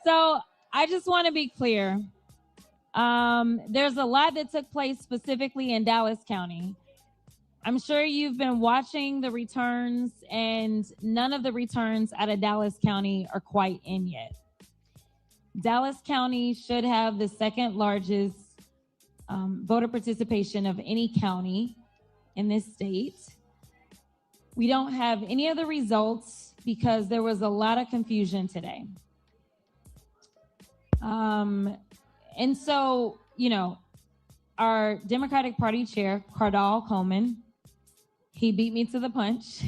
So I just want to be clear. There's a lot that took place specifically in Dallas County. I'm sure you've been watching the returns, and none of the returns out of Dallas County are quite in yet. Dallas County should have the second largest voter participation of any county in this state. We don't have any of the results because there was a lot of confusion today. And so, you know, our Democratic Party chair, Cardall Coleman, he beat me to the punch,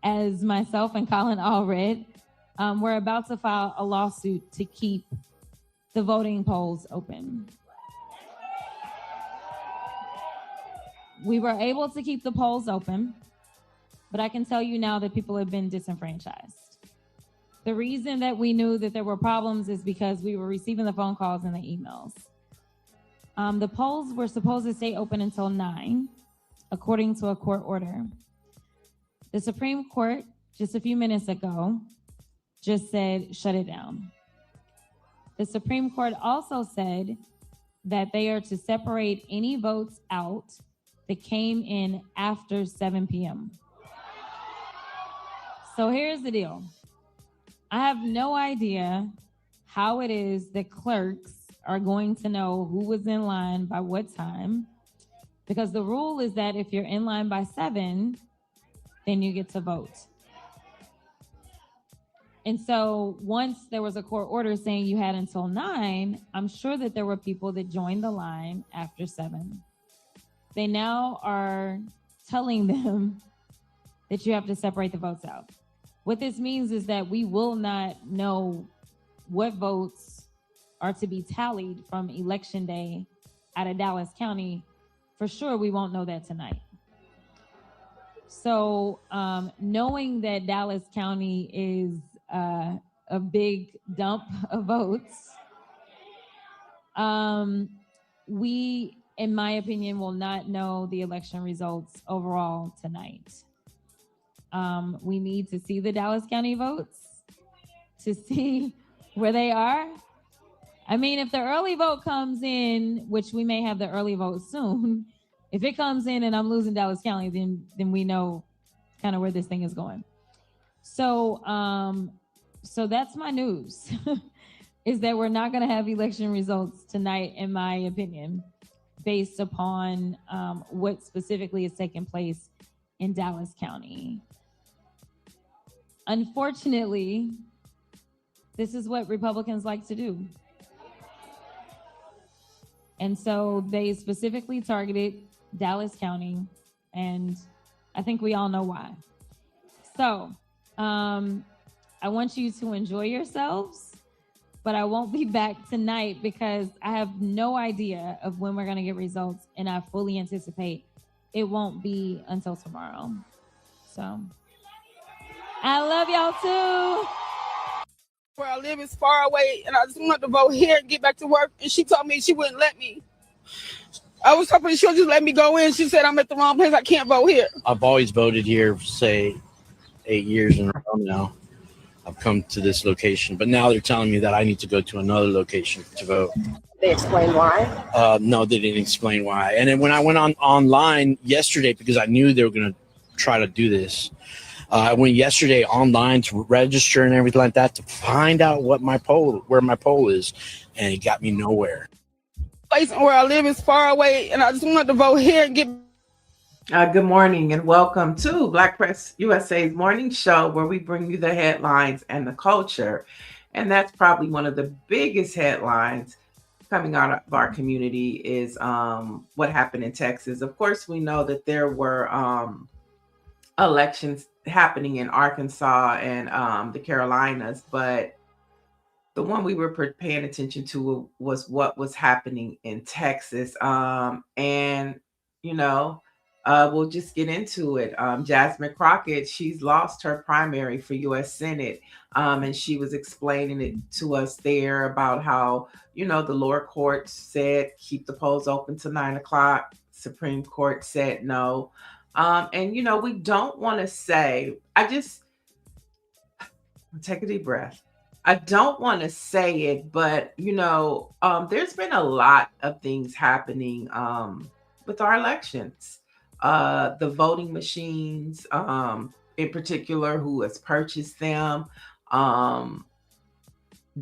as myself and Colin all read. We're about to file a lawsuit to keep the voting polls open. We were able to keep the polls open, but I can tell you now that people have been disenfranchised. The reason that we knew that there were problems is because we were receiving the phone calls and the emails. The polls were supposed to stay open until 9, according to a court order. The Supreme Court, just a few minutes ago, just said, shut it down. The Supreme Court also said that they are to separate any votes out that came in after 7 p.m. So here's the deal. I have no idea how it is that clerks are going to know who was in line by what time, because the rule is that if you're in line by 7, then you get to vote. And so once there was a court order saying you had until 9, I'm sure that there were people that joined the line after 7. They now are telling them that you have to separate the votes out. What this means is that we will not know what votes are to be tallied from Election Day out of Dallas County. For sure, we won't know that tonight. So knowing that Dallas County is a big dump of votes, we, in my opinion, will not know the election results overall tonight. We need to see the Dallas County votes to see where they are. I mean, if the early vote comes in, which we may have the early vote soon, if it comes in and I'm losing Dallas County, then we know kind of where this thing is going. So, so that's my news, is that we're not going to have election results tonight, in my opinion, based upon what specifically is taking place in Dallas County. Unfortunately, this is what Republicans like to do. And so they specifically targeted Dallas County, and I think we all know why. So I want you to enjoy yourselves, but I won't be back tonight because I have no idea of when we're going to get results, and I fully anticipate it won't be until tomorrow. So I love y'all too. Where I live is far away, and I just wanted to vote here and get back to work, and she told me she wouldn't let me. I was hoping she'll just let me go in. She said I'm at the wrong place. I can't vote here. I've always voted here, say, 8 years in a row now. I've come to this location, but now they're telling me that I need to go to another location to vote. They explain why? No, they didn't explain why. And then when I went online yesterday, because I knew they were going to try to do this, I went yesterday online to register and everything like that to find out where my poll is, and it got me nowhere. Place where I live is far away, and I just wanted to vote here and get. Good morning and welcome to Black Press USA's morning show, where we bring you the headlines and the culture. And that's probably one of the biggest headlines coming out of our community is what happened in Texas. Of course, we know that there were elections happening in Arkansas and the Carolinas, but the one we were paying attention to was what was happening in Texas. And, you know, we'll just get into it. Jasmine Crockett, she's lost her primary for U.S. Senate. And she was explaining it to us there about how, you know, the lower court said, keep the polls open till 9 o'clock. Supreme Court said no. And, you know, we don't want to say, take a deep breath. I don't want to say it, but there's been a lot of things happening with our elections. The voting machines, in particular, who has purchased them.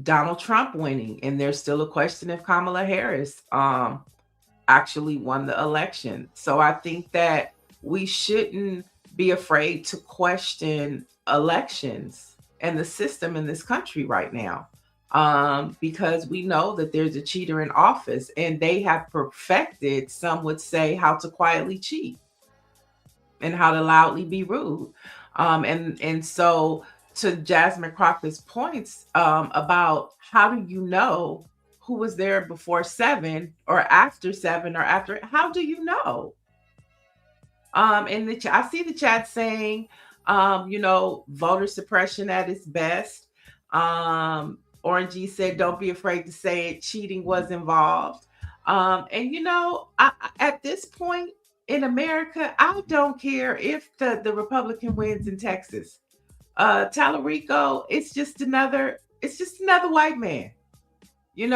Donald Trump winning, and there's still a question if Kamala Harris actually won the election. So I think that we shouldn't be afraid to question elections and the system in this country right now, because we know that there's a cheater in office, and they have perfected, some would say, how to quietly cheat and how to loudly be rude. And so, to Jasmine Crockett's points about how do you know who was there before 7 or after 7 or after, how do you know? In the I see the chat saying, voter suppression at its best. Orangey said, don't be afraid to say it. Cheating was involved. At this point in America, I don't care if the Republican wins in Texas. Tallarico, it's just another white man. We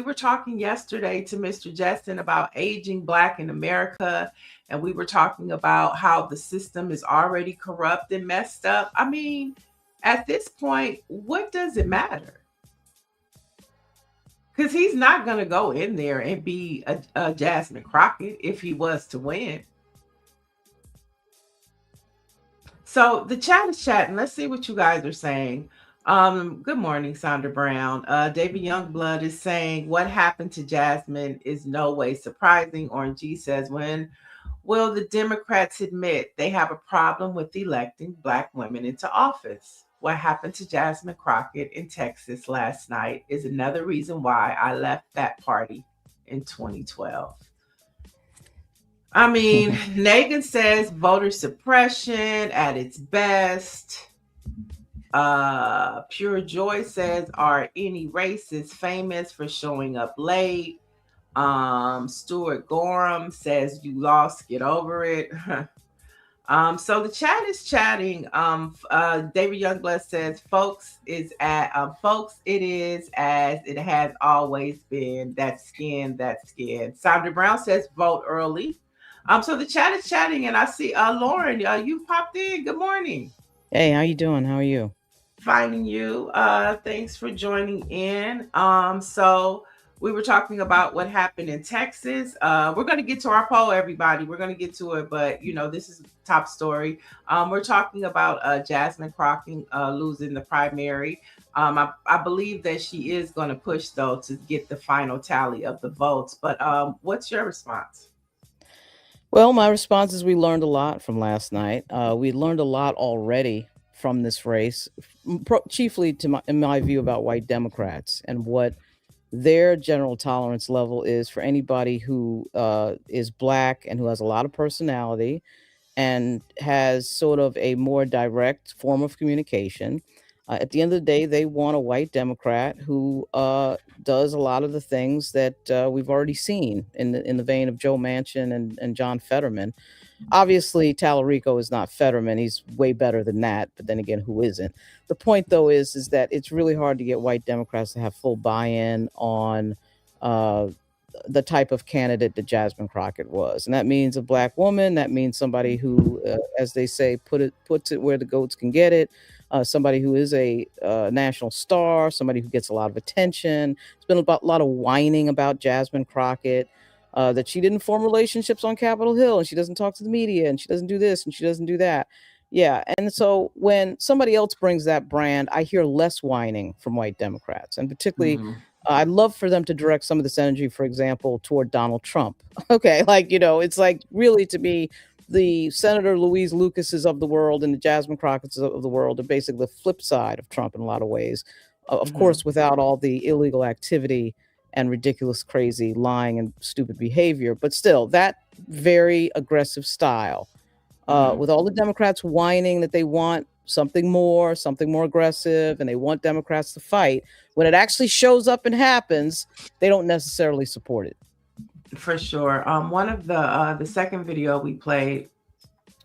were talking yesterday to Mr. Justin about aging Black in America, and we were talking about how the system is already corrupt and messed up. I mean, at this point, what does it matter? Because he's not going to go in there and be a Jasmine Crockett if he was to win. So the chat is chatting. Let's see what you guys are saying. Good morning, Sandra Brown. David Youngblood is saying, what happened to Jasmine is no way surprising. Orange G says, when will the Democrats admit they have a problem with electing Black women into office? What happened to Jasmine Crockett in Texas last night is another reason why I left that party in 2012. I mean, Nagin says voter suppression at its best. Pure Joy says, are any racists famous for showing up late? Stuart Gorham says, you lost, get over it. So the chat is chatting. David Youngblood says, folks, it is as it has always been. That skin. Sandra Brown says, vote early. So the chat is chatting, and I see Lauren, you popped in. Good morning. Hey, how you doing? How are you? Finding you. Thanks for joining in. So we were talking about what happened in Texas. We're going to get to our poll, everybody. We're going to get to it, but this is the top story. We're talking about Jasmine Crockett losing the primary. I believe that she is going to push, though, to get the final tally of the votes. But what's your response? Well, my response is we learned a lot from last night. We learned a lot already from this race, chiefly in my view, about white Democrats and what their general tolerance level is for anybody who is Black and who has a lot of personality and has sort of a more direct form of communication. At the end of the day, they want a white Democrat who does a lot of the things that we've already seen in the vein of Joe Manchin and John Fetterman. Obviously, Tallarico is not Fetterman. He's way better than that. But then again, who isn't? The point, though, is that it's really hard to get white Democrats to have full buy-in on the type of candidate that Jasmine Crockett was. And that means a Black woman. That means somebody who, as they say, puts it where the goats can get it. Somebody who is a national star, somebody who gets a lot of attention. There's been a lot of whining about Jasmine Crockett, that she didn't form relationships on Capitol Hill, and she doesn't talk to the media, and she doesn't do this, and she doesn't do that. Yeah, and so when somebody else brings that brand, I hear less whining from white Democrats, and particularly, I'd love for them to direct some of this energy, for example, toward Donald Trump. Okay, it's like really, to me, the Senator Louise Lucases of the world and the Jasmine Crockett's of the world are basically the flip side of Trump in a lot of ways. Of course, without all the illegal activity and ridiculous, crazy lying and stupid behavior, but still that very aggressive style, with all the Democrats whining that they want something more aggressive, and they want Democrats to fight. When it actually shows up and happens, they don't necessarily support it. For sure. One of the second video we played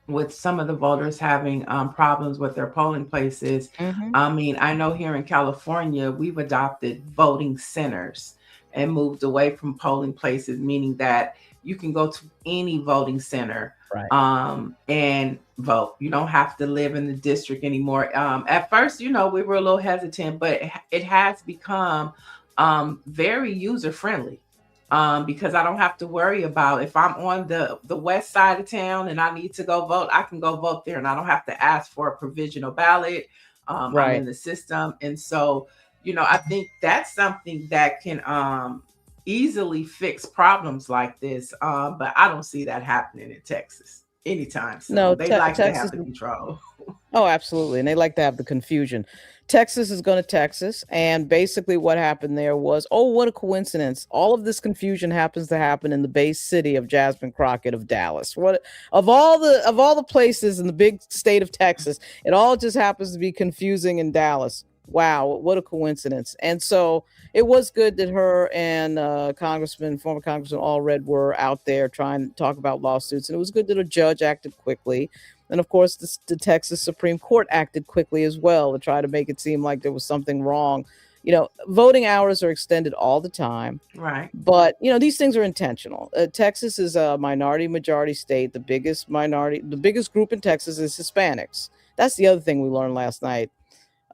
with some of the voters having problems with their polling places. I mean, I know here in California, we've adopted voting centers and moved away from polling places, meaning that you can go to any voting center and vote. You don't have to live in the district anymore. At first, we were a little hesitant, but it has become very user friendly. Because I don't have to worry about if I'm on the west side of town and I need to go vote, I can go vote there and I don't have to ask for a provisional ballot. I'm in the system. And so, I think that's something that can easily fix problems like this. But I don't see that happening in Texas anytime soon. No, they like Texas, to have the control. Oh, absolutely. And they like to have the confusion. Texas is going to Texas. And basically what happened there was, oh, what a coincidence. All of this confusion happens to happen in the base city of Jasmine Crockett of Dallas. What of all the places in the big state of Texas, it all just happens to be confusing in Dallas. Wow, what a coincidence. And so it was good that her and former Congressman Allred were out there trying to talk about lawsuits. And it was good that a judge acted quickly. And of course, the Texas Supreme Court acted quickly as well to try to make it seem like there was something wrong. Voting hours are extended all the time. Right. But, these things are intentional. Texas is a minority majority state. The biggest group in Texas is Hispanics. That's the other thing we learned last night.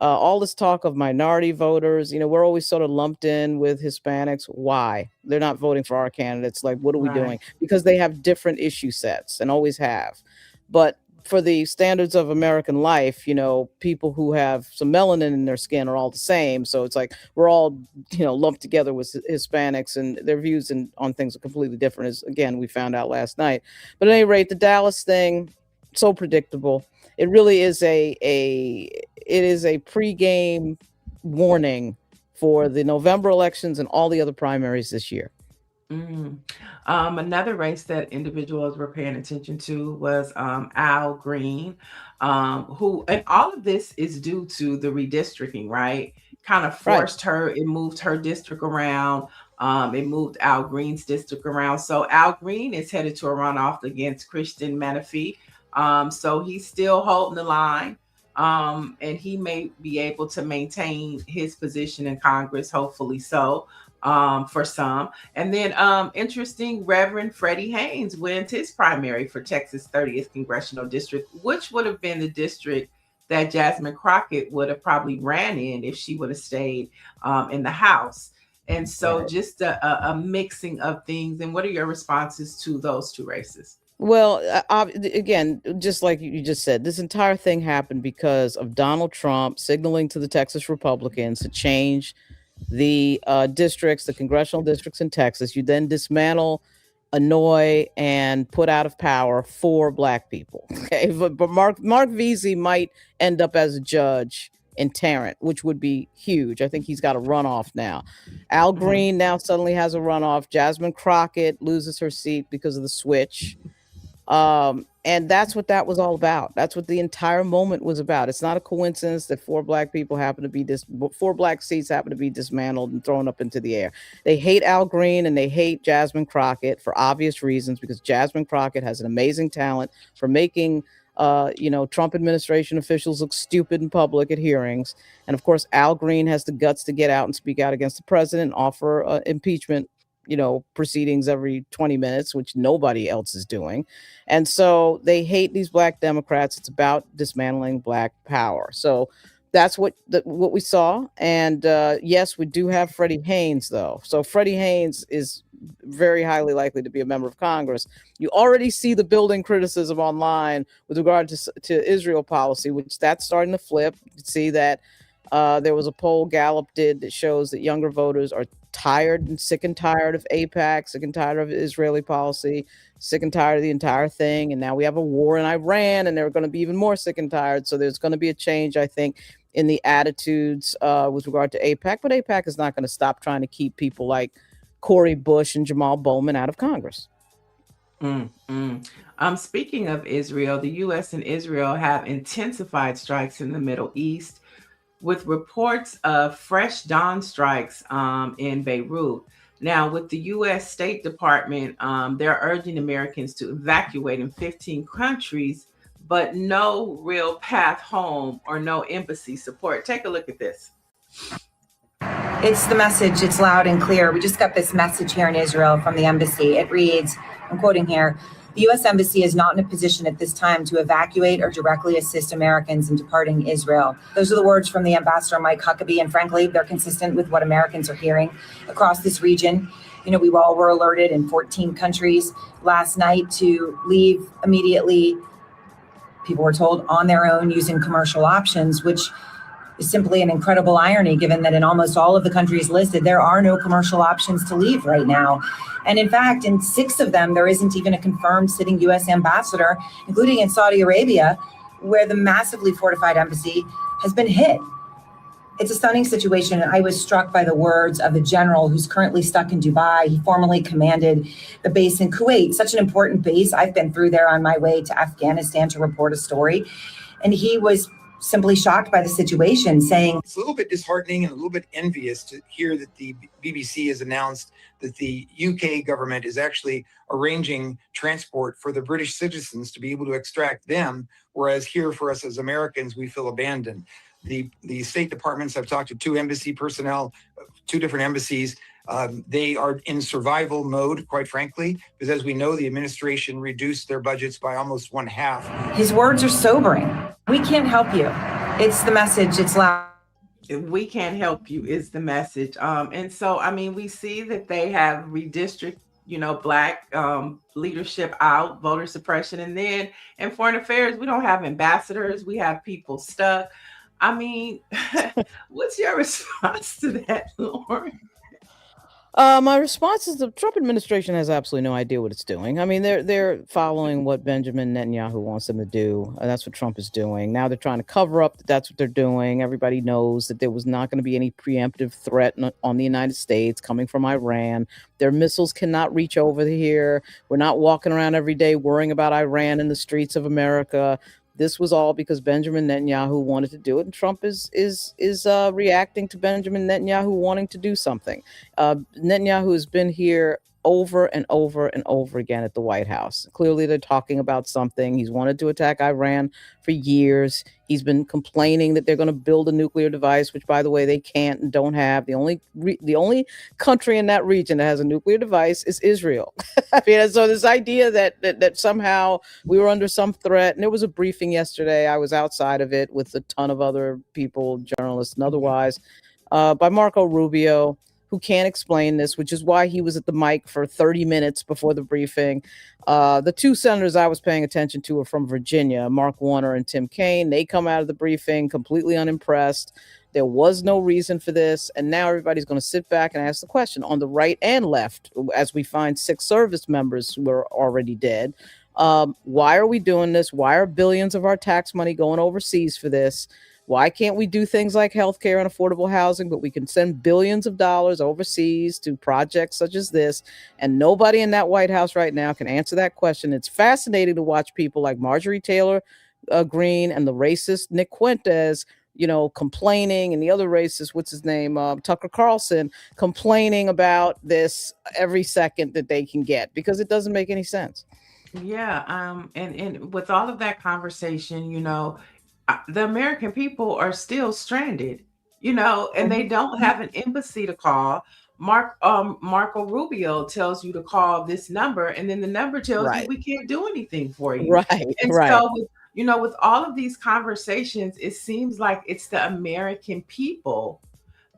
All this talk of minority voters, we're always sort of lumped in with Hispanics. Why? They're not voting for our candidates. Like, what are we doing? Because they have different issue sets and always have. But for the standards of American life, people who have some melanin in their skin are all the same. So it's like we're all, lumped together with Hispanics, and their views on things are completely different, as again we found out last night. But at any rate, the Dallas thing, so predictable. It really is a pregame warning for the November elections and all the other primaries this year. Another race that individuals were paying attention to was Al Green, who, and all of this is due to the redistricting, right? Kind of forced her, it moved her district around. It moved Al Green's district around. So Al Green is headed to a runoff against Christian Menifee. So he's still holding the line. And he may be able to maintain his position in Congress, hopefully so. For some. And then interesting, Reverend Freddie Haynes wins his primary for Texas 30th Congressional District, which would have been the district that Jasmine Crockett would have probably ran in if she would have stayed in the House. And so just a mixing of things. And what are your responses to those two races? Well, again, just like you just said, this entire thing happened because of Donald Trump signaling to the Texas Republicans to change the districts, the congressional districts in Texas. You then dismantle, annoy, and put out of power 4 Black people. Okay, but Mark Veazey might end up as a judge in Tarrant, which would be huge. I think he's got a runoff now. Al Green now suddenly has a runoff. Jasmine Crockett loses her seat because of the switch. And that's what that was all about. That's what the entire moment was about. It's not a coincidence that 4 Black people happen to be 4 Black seats happen to be dismantled and thrown up into the air. They hate Al Green and they hate Jasmine Crockett for obvious reasons, because Jasmine Crockett has an amazing talent for making Trump administration officials look stupid in public at hearings. And of course, Al Green has the guts to get out and speak out against the president, offer impeachment proceedings every 20 minutes, which nobody else is doing. And so they hate these Black Democrats. It's about dismantling Black power. So that's what we saw. And yes, we do have Freddie Haynes, though. So Freddie Haynes is very highly likely to be a member of Congress. You already see the building criticism online with regard to Israel policy, which that's starting to flip. You can see that there was a poll Gallup did that shows that younger voters are tired and sick and tired of AIPAC, sick and tired of Israeli policy, sick and tired of the entire thing. And now we have a war in Iran, and they're going to be even more sick and tired. So there's going to be a change, I think, in the attitudes with regard to AIPAC. But AIPAC is not going to stop trying to keep people like Cori Bush and Jamal Bowman out of Congress. Speaking of Israel, the U.S. and Israel have intensified strikes in the Middle East, with reports of fresh dawn strikes in Beirut. Now, with the U.S. State Department, they're urging Americans to evacuate in 15 countries but no real path home or no embassy support. Take a look at this. It's the message. It's loud and clear. We just got this message here in Israel from the embassy. It reads, I'm quoting here, the U.S. Embassy is not in a position at this time to evacuate or directly assist Americans in departing Israel. Those are the words from the Ambassador Mike Huckabee, and frankly, they're consistent with what Americans are hearing across this region. You know, we all were alerted in 14 countries last night to leave immediately. People were told on their own using commercial options, which is simply an incredible irony, given that in almost all of the countries listed, there are no commercial options to leave right now. And in fact, in 6 of them, there isn't even a confirmed sitting U.S. ambassador, including in Saudi Arabia, where the massively fortified embassy has been hit. It's a stunning situation. And I was struck by the words of a general who's currently stuck in Dubai. He formerly commanded the base in Kuwait, such an important base. I've been through there on my way to Afghanistan to report a story. And he was simply shocked by the situation, saying, it's a little bit disheartening and a little bit envious to hear that the BBC has announced that the UK government is actually arranging transport for the British citizens to be able to extract them, whereas here for us as Americans, we feel abandoned. The State Departments, I've talked to 2 embassy personnel, 2 different embassies. They are in survival mode, quite frankly, because as we know, the administration reduced their budgets by almost 1/2. His words are sobering. We can't help you. It's the message. It's loud. We can't help you is the message. And so, I mean, we see that they have redistrict, Black leadership out, voter suppression. And then in foreign affairs, we don't have ambassadors. We have people stuck. I mean, what's your response to that, Lauren? My response is the Trump administration has absolutely no idea what it's doing. I mean, they're following what Benjamin Netanyahu wants them to do. That's what Trump is doing. Now they're trying to cover up that that's what they're doing. Everybody knows that there was not going to be any preemptive threat on the United States coming from Iran. Their missiles cannot reach over here. We're not walking around every day worrying about Iran in the streets of America. This was all because Benjamin Netanyahu wanted to do it, and Trump is reacting to Benjamin Netanyahu wanting to do something. Netanyahu has been here over and over and over again at the White House. Clearly, they're talking about something. He's wanted to attack Iran for years. He's been complaining that they're going to build a nuclear device, which, by the way, they can't and don't have. The only country in that region that has a nuclear device is Israel. I mean, so this idea that somehow we were under some threat, and there was a briefing yesterday. I was outside of it with a ton of other people, journalists and otherwise, by Marco Rubio, who can't explain this, which is why he was at the mic for 30 minutes before the briefing. The 2 senators I was paying attention to are from Virginia, Mark Warner and Tim Kaine. They come out of the briefing completely unimpressed. There was no reason for this. And now everybody's going to sit back and ask the question on the right and left, as we find 6 service members who are already dead. Why are we doing this? Why are billions of our tax money going overseas for this? Why can't we do things like healthcare and affordable housing, but we can send billions of dollars overseas to projects such as this? And nobody in that White House right now can answer that question. It's fascinating to watch people like Marjorie Taylor Greene and the racist Nick Fuentes, complaining, and the other racist, what's his name, Tucker Carlson, complaining about this every second that they can get, because it doesn't make any sense. Yeah. And with all of that conversation, the American people are still stranded, and they don't have an embassy to call. Marco Rubio tells you to call this number, and then the number tells you we can't do anything for you. Right. And so, with all of these conversations, it seems like it's the American people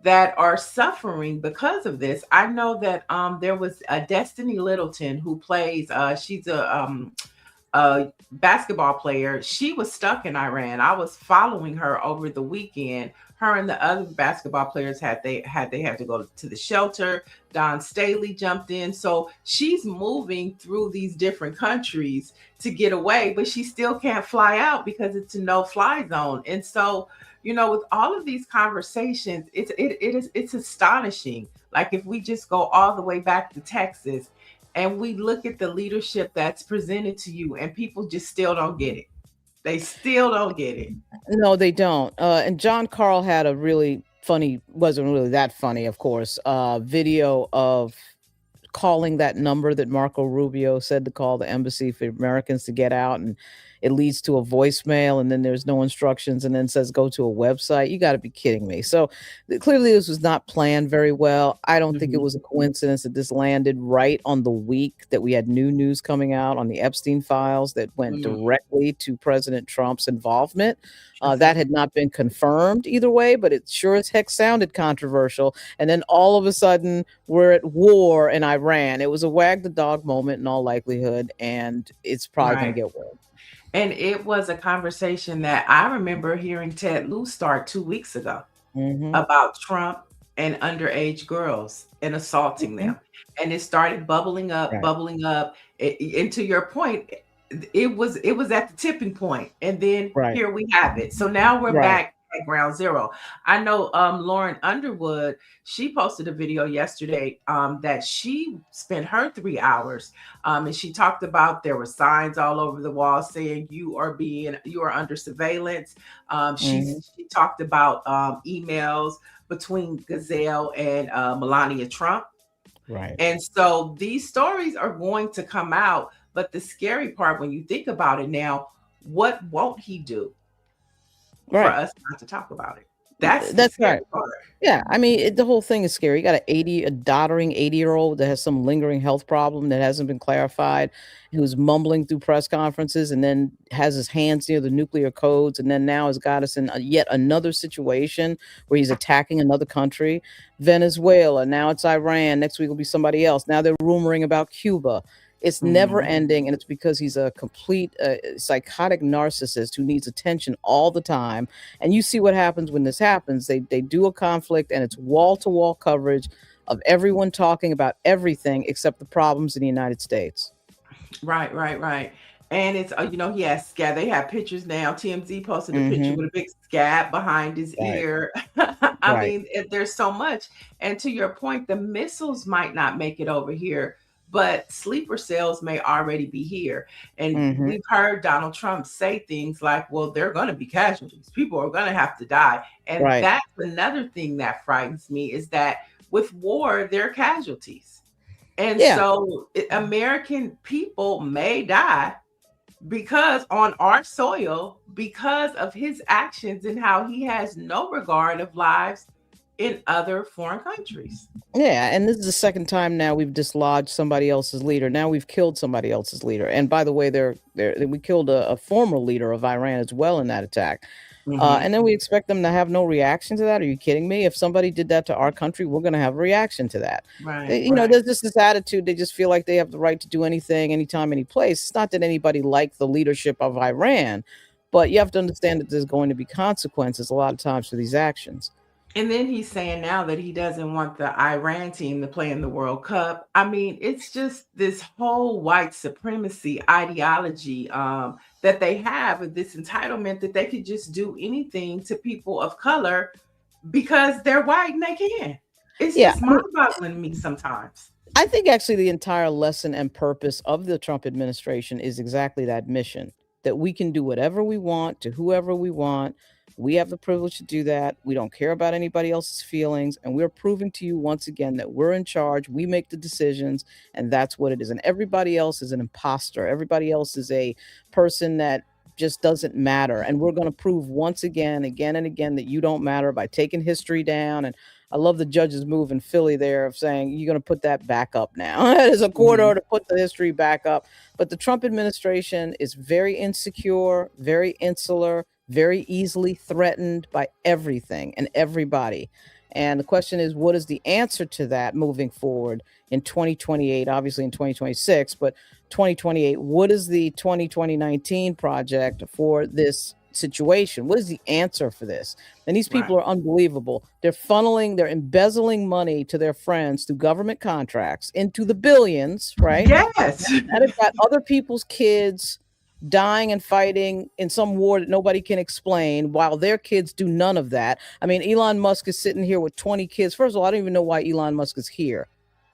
that are suffering because of this. I know that there was a Destiny Littleton who plays, she's a basketball player. She was stuck in Iran. I was following her over the weekend. Her and the other basketball players had to go to the shelter. Don Staley jumped in. So she's moving through these different countries to get away, but she still can't fly out because it's a no-fly zone. And so, with all of these conversations, it's astonishing. Like, if we just go all the way back to Texas, and we look at the leadership that's presented to you, and people just still don't get it. They still don't get it. No, they don't. And John Carl had a really funny, wasn't really that funny, of course, video of calling that number that Marco Rubio said to call the embassy for Americans to get out. And it leads to a voicemail, and then there's no instructions, and then says go to a website. You got to be kidding me. So clearly this was not planned very well. I don't think it was a coincidence that this landed right on the week that we had new news coming out on the Epstein files that went directly to President Trump's involvement. That had not been confirmed either way, but it sure as heck sounded controversial. And then all of a sudden we're at war in Iran. It was a wag the dog moment in all likelihood, and it's probably going to get worse. And it was a conversation that I remember hearing Ted Lieu start 2 weeks ago about Trump and underage girls and assaulting them. And it started bubbling up. And to your point, it was at the tipping point. And then here we have it. So now we're back at ground zero. I know Lauren Underwood, she posted a video yesterday that she spent her 3 hours and she talked about there were signs all over the wall saying you are under surveillance. She talked about emails between Gazelle and Melania Trump. And so these stories are going to come out. But the scary part, when you think about it now, what won't he do for us not to talk about it? That's right. Part. Yeah, I mean, the whole thing is scary. You got a doddering 80-year-old that has some lingering health problem that hasn't been clarified, who's mumbling through press conferences and then has his hands near the nuclear codes, and then now has got us in yet another situation where he's attacking another country, Venezuela. Now it's Iran. Next week will be somebody else. Now they're rumoring about Cuba. It's never ending, and it's because he's a complete psychotic narcissist who needs attention all the time. And you see what happens when this happens. They do a conflict, and it's wall-to-wall coverage of everyone talking about everything except the problems in the United States. Right. And it's, he has scab. They have pictures now. TMZ posted a picture with a big scab behind his ear. I mean, there's so much. And to your point, the missiles might not make it over here, but sleeper cells may already be here. And we've heard Donald Trump say things like, well, there are going to be casualties. People are going to have to die. And that's another thing that frightens me, is that with war, there are casualties. And so American people may die because on our soil, because of his actions and how he has no regard of lives in other foreign countries. Yeah, and this is the second time now we've dislodged somebody else's leader. Now we've killed somebody else's leader. And by the way, we killed a former leader of Iran as well in that attack. And then we expect them to have no reaction to that. Are you kidding me? If somebody did that to our country, we're going to have a reaction to that. You know, there's just this attitude. They just feel like they have the right to do anything, anytime, any place. It's not that anybody liked the leadership of Iran, but you have to understand that there's going to be consequences a lot of times for these actions. And then he's saying now that he doesn't want the Iran team to play in the World Cup. I mean, it's just this whole white supremacy ideology that they have, with this entitlement that they could just do anything to people of color because they're white and they can. It's just mind-boggling to me sometimes. I think actually the entire lesson and purpose of the Trump administration is exactly that mission, that we can do whatever we want to whoever we want. We have the privilege to do that. We don't care about anybody else's feelings. And we're proving to you once again that we're in charge. We make the decisions, and that's what it is. And everybody else is an imposter. Everybody else is a person that just doesn't matter. And we're going to prove once again and again that you don't matter by taking history down. And I love the judge's move in Philly there of saying, you're going to put that back up now. There's a court order to put the history back up. But the Trump administration is very insecure, very insular, very easily threatened by everything and everybody. And the question is, what is the answer to that moving forward in 2028, obviously in 2026, but 2028, what is the 2019 project for this situation? What is the answer for this? And these people are unbelievable. They're embezzling money to their friends through government contracts into the billions, right? Yes. And it's got other people's kids dying and fighting in some war that nobody can explain, while their kids do none of that. I mean, Elon Musk is sitting here with 20 kids. First of all, I don't even know why Elon Musk is here.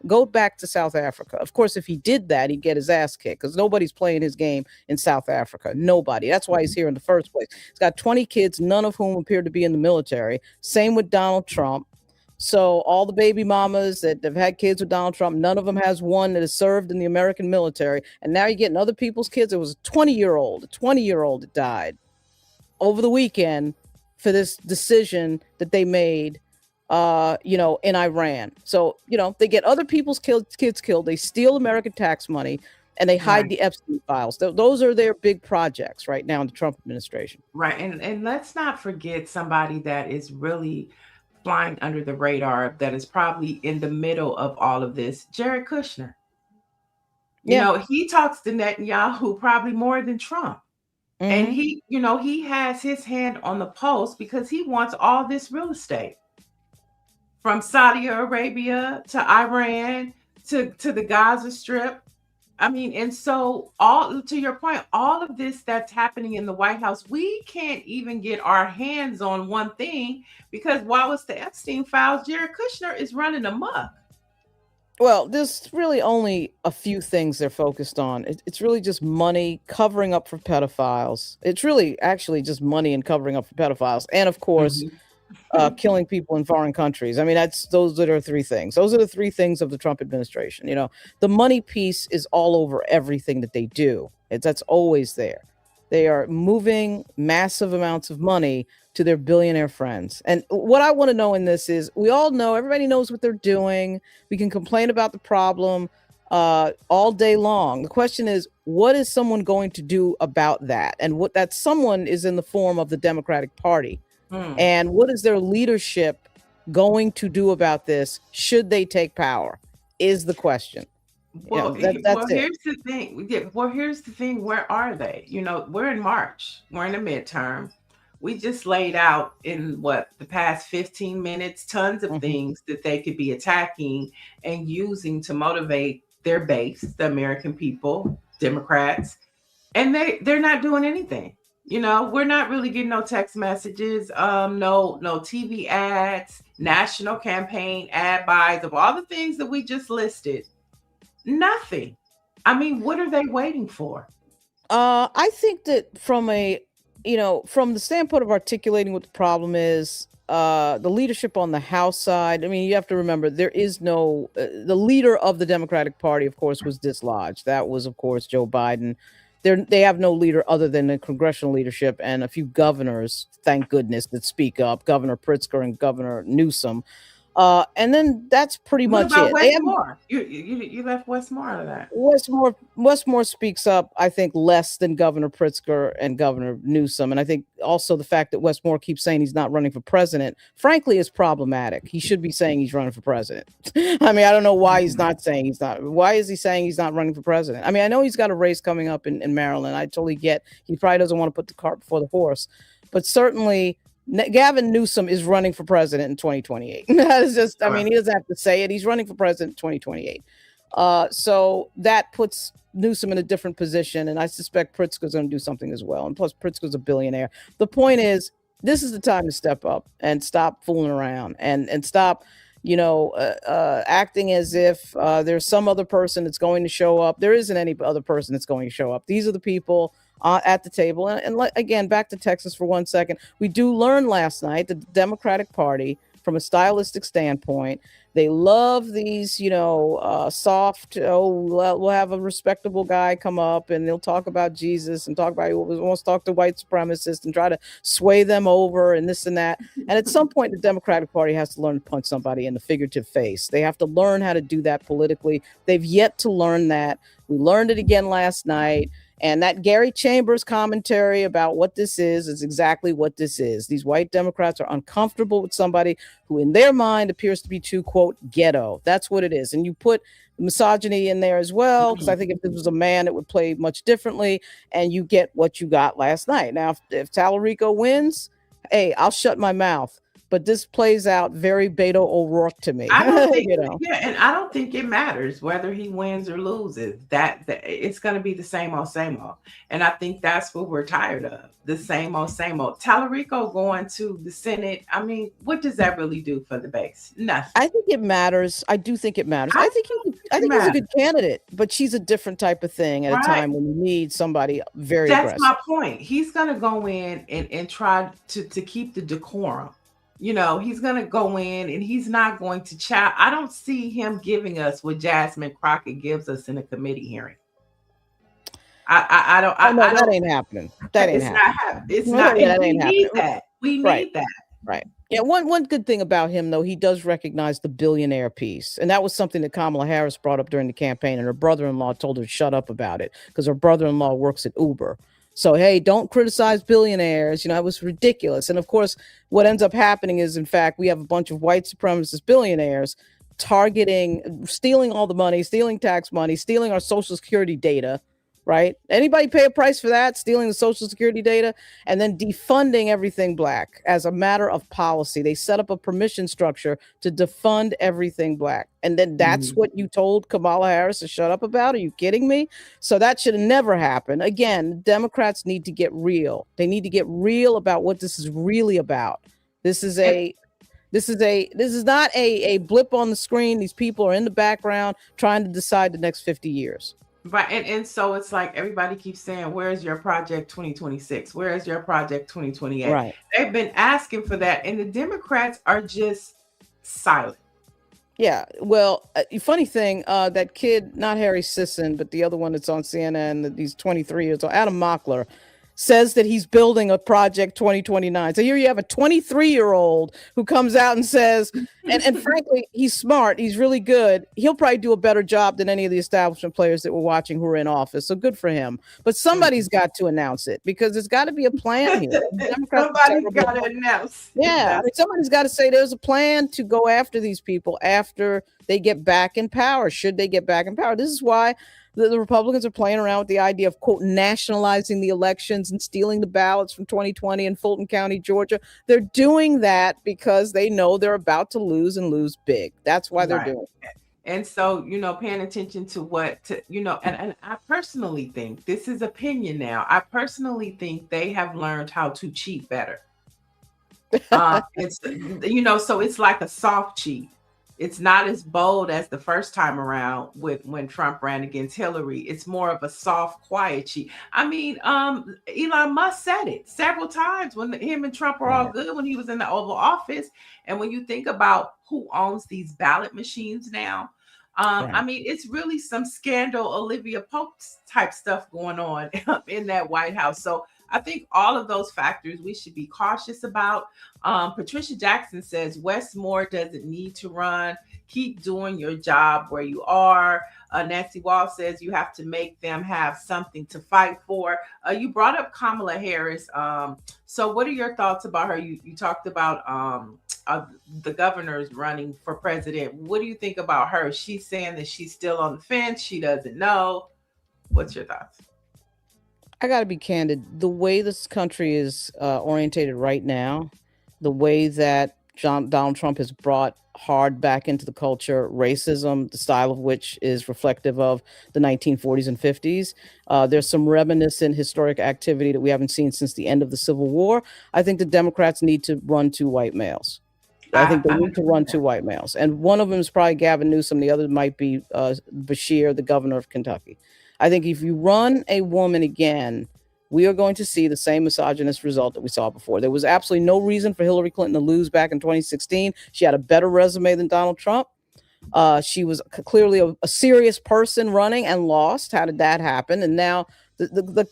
Go back to South Africa. Of course, if he did that, he'd get his ass kicked because nobody's playing his game in South Africa. Nobody. That's why he's here in the first place. He's got 20 kids, none of whom appear to be in the military. Same with Donald Trump. So all the baby mamas that have had kids with Donald Trump, none of them has one that has served in the American military. And now you're getting other people's kids. It was a 20-year-old that died over the weekend for this decision that they made, in Iran. So, they get other people's kids killed. They steal American tax money and they hide the Epstein files. Those are their big projects right now in the Trump administration. Right. And let's not forget somebody that is really flying under the radar, that is probably in the middle of all of this, Jared Kushner. He talks to Netanyahu probably more than Trump. Mm-hmm. And he has his hand on the pulse because he wants all this real estate from Saudi Arabia to Iran to the Gaza Strip. I mean, and so to your point, all of this that's happening in the White House, we can't even get our hands on one thing because while it's the Epstein files, Jared Kushner is running amok. Well, there's really only a few things they're focused on. It's really just money covering up for pedophiles. It's really actually just money and covering up for pedophiles. And of course, killing people in foreign countries. I mean, those are three things. Those are the three things of the Trump administration. The money piece is all over everything that they do. That's always there. They are moving massive amounts of money to their billionaire friends. And what I want to know in this is, we all know, everybody knows what they're doing. We can complain about the problem all day long. The question is, what is someone going to do about that? And what that someone is in the form of the Democratic Party. And what is their leadership going to do about this? Should they take power? Is the question. Well, here's the thing. Here's the thing. Where are they? We're in March. We're in a midterm. We just laid out in the past 15 minutes, tons of things that they could be attacking and using to motivate their base, the American people, Democrats, and they're not doing anything. We're not really getting no text messages, no TV ads, national campaign ad buys of all the things that we just listed. Nothing. I mean, what are they waiting for? I think that from the standpoint of articulating what the problem is, the leadership on the House side, I mean, you have to remember, there is no, the leader of the Democratic Party, of course, was dislodged. That was, of course, Joe Biden. They have no leader other than the congressional leadership and a few governors, thank goodness, that speak up, Governor Pritzker and Governor Newsom. And then that's pretty much it. Westmore? You left Westmore out of that. Westmore speaks up, I think, less than Governor Pritzker and Governor Newsom. And I think also the fact that Westmore keeps saying he's not running for president, frankly, is problematic. He should be saying he's running for president. I mean, I don't know why he's not saying he's not. Why is he saying he's not running for president? I mean, I know he's got a race coming up in Maryland. I totally get he probably doesn't want to put the cart before the horse. But certainly, Gavin Newsom is running for president in 2028. That's just, I mean, he doesn't have to say it. He's running for president in 2028. So that puts Newsom in a different position. And I suspect Pritzker's going to do something as well. And plus, Pritzker's a billionaire. The point is, this is the time to step up and stop fooling around and stop, acting as if there's some other person that's going to show up. There isn't any other person that's going to show up. These are the people at the table. And again, back to Texas for 1 second. We do learn last night that the Democratic Party, from a stylistic standpoint, they love these, soft, we'll have a respectable guy come up and they'll talk about Jesus and talk about, he wants to talk to white supremacists and try to sway them over and this and that. And at some point, the Democratic Party has to learn to punch somebody in the figurative face. They have to learn how to do that politically. They've yet to learn that. We learned it again last night. And that Gary Chambers commentary about what this is exactly what this is. These white Democrats are uncomfortable with somebody who in their mind appears to be too, quote, ghetto. That's what it is. And you put misogyny in there as well, because I think if this was a man, it would play much differently. And you get what you got last night. Now, if Tallarico wins, hey, I'll shut my mouth. But this plays out very Beto O'Rourke to me. I don't think, and I don't think it matters whether he wins or loses. That it's going to be the same old, same old. And I think that's what we're tired of. The same old, same old. Tallarico going to the Senate. I mean, what does that really do for the base? Nothing. I think it matters. I do think it matters. I think he's a good candidate, but she's a different type of thing at a time when you need somebody very aggressive. That's my point. He's going to go in and try to keep the decorum. You know, he's going to go in and he's not going to chat. I don't see him giving us what Jasmine Crockett gives us in a committee hearing. I don't. Oh, no, I that don't, ain't happening. That ain't happening. It's No, not. yeah, And that we ain't need happening. that. We Right. need that. Right. Yeah. One good thing about him, though, he does recognize the billionaire piece. And that was something that Kamala Harris brought up during the campaign. And her brother-in-law told her to shut up about it because her brother-in-law works at Uber. So, hey, don't criticize billionaires. You know, it was ridiculous. And of course, what ends up happening is, in fact, we have a bunch of white supremacist billionaires targeting, stealing all the money, stealing tax money, stealing our Social Security data. Right? Anybody pay a price for that? Stealing the Social Security data and then defunding everything Black as a matter of policy. They set up a permission structure to defund everything Black. And then that's what you told Kamala Harris to shut up about? Are you kidding me? So that should have never happened. Again, Democrats need to get real. They need to get real about what this is really about. This is not a blip on the screen. These people are in the background trying to decide the next 50 years. Right. And so it's like everybody keeps saying, where's your project 2026? Where's your project 2028? Right. They've been asking for that. And the Democrats are just silent. Yeah. Well, funny thing, that kid, not Harry Sisson, but the other one that's on CNN, he's 23 years old, Adam Mockler, says that he's building a project 2029. So here you have a 23-year-old who comes out and says, and frankly, he's smart. He's really good. He'll probably do a better job than any of the establishment players that we're watching who are in office. So good for him. But somebody's got to announce it because there's got to be a plan here. Somebody's got to announce. Yeah. I mean, somebody's got to say there's a plan to go after these people after they get back in power. Should they get back in power? This is why the Republicans are playing around with the idea of, quote, nationalizing the elections and stealing the ballots from 2020 in Fulton County, Georgia. They're doing that because they know they're about to lose and lose big. That's why they're doing it. And so, you know, paying attention to and I personally think, this is opinion now, I personally think they have learned how to cheat better. It's, you know, so it's like a soft cheat. It's not as bold as the first time around when Trump ran against Hillary. It's more of a soft, quiet cheat. I mean, Elon Musk said it several times when him and Trump were all good when he was in the Oval Office. And when you think about who owns these ballot machines now, I mean, it's really some scandal, Olivia Pope type stuff going on in that White House. So I think all of those factors we should be cautious about. Patricia Jackson says Wes Moore doesn't need to run. Keep doing your job where you are. Nancy Wall says you have to make them have something to fight for. You brought up Kamala Harris. So what are your thoughts about her? You talked about the governors running for president. What do you think about her? She's saying that she's still on the fence. She doesn't know. What's your thoughts? I got to be candid. The way this country is orientated right now, the way that Donald Trump has brought hard back into the culture, racism, the style of which is reflective of the 1940s and 50s. There's some reminiscent historic activity that we haven't seen since the end of the Civil War. I think the Democrats need to run two white males. I think they need to run two white males. And one of them is probably Gavin Newsom. The other might be Bashir, the governor of Kentucky. I think if you run a woman again, we are going to see the same misogynist result that we saw before. There was absolutely no reason for Hillary Clinton to lose back in 2016. She had a better resume than Donald Trump. She was clearly a serious person running and lost. How did that happen? And now the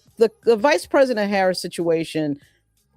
Vice President Harris situation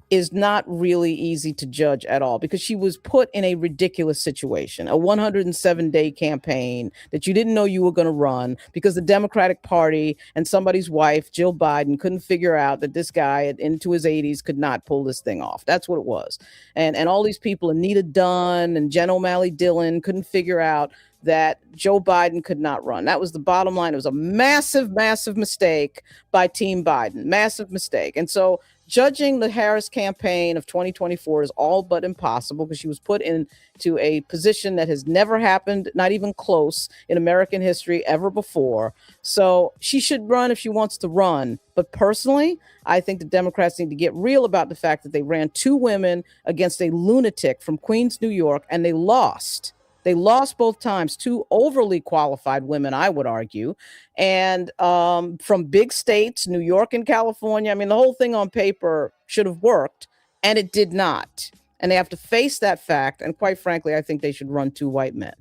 is not really easy to judge at all because she was put in a ridiculous situation, a 107-day campaign that you didn't know you were going to run because the Democratic Party and somebody's wife, Jill Biden, couldn't figure out that this guy into his 80s could not pull this thing off. That's what it was. And all these people, Anita Dunn and Jen O'Malley Dillon, couldn't figure out that Joe Biden could not run. That was the bottom line. It was a massive, massive mistake by Team Biden. Massive mistake. And so judging the Harris campaign of 2024 is all but impossible because she was put into a position that has never happened, not even close in American history ever before. So she should run if she wants to run. But personally, I think the Democrats need to get real about the fact that they ran two women against a lunatic from Queens, New York, and they lost. They lost both times, two overly qualified women, I would argue, and from big states, New York and California. I mean, the whole thing on paper should have worked, and it did not. and they have to face that fact. And quite frankly, I think they should run 2 white men.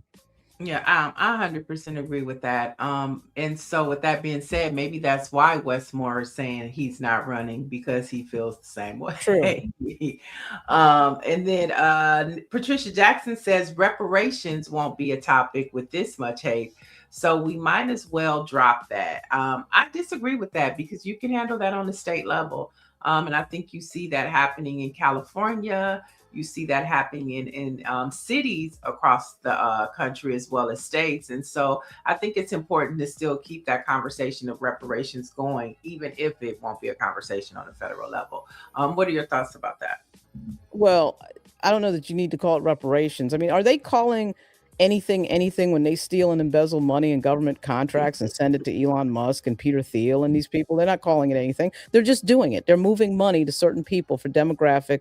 Yeah, I 100% agree with that. And so with that being said, maybe that's why Westmore is saying he's not running, because he feels the same way. True. And then Patricia Jackson says reparations won't be a topic with this much hate, so we might as well drop that. I disagree with that, because you can handle that on the state level. And I think you see that happening in California. You see that happening in cities across the country as well as states. And so I think it's important to still keep that conversation of reparations going, even if it won't be a conversation on a federal level. What are your thoughts about that? Well, I don't know that you need to call it reparations. I mean, are they calling anything when they steal and embezzle money in government contracts and send it to Elon Musk and Peter Thiel and these people? They're not calling it anything. They're just doing it. They're moving money to certain people for demographic